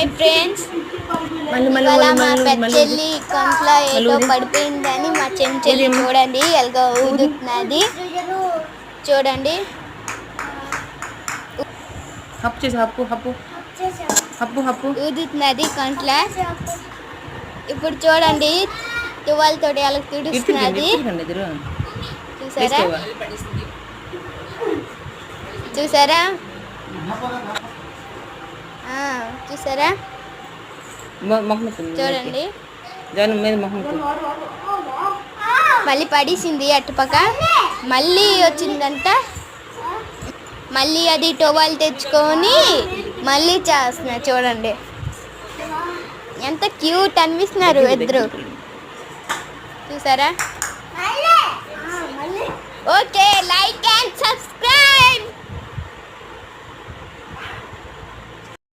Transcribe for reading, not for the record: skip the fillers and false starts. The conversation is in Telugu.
హాయ్ ఫ్రెండ్స్, ఇవాళ మా పెద్ద చెల్లి కంట్లో ఏదో పడిపోయిందని మా చెల్లి చూడండి ఎలాగో ఊదుతున్నది. చూడండి ఊదుతున్నది కంట్లో. ఇప్పుడు చూడండి తువాల్ తోటి ఎలా తుడుస్తున్నది. చూసారా చూసారా చూసారా చూడండి. మళ్ళీ పడేసింది అటుపక్క, మళ్ళీ వచ్చిందంట. మళ్ళీ అది టవల్ తెచ్చుకొని మళ్ళీ చేస్తున్నా. చూడండి ఎంత క్యూట్ అనిపిస్తున్నారు ఇద్దరు. చూసారా? Okay, like and subscribe.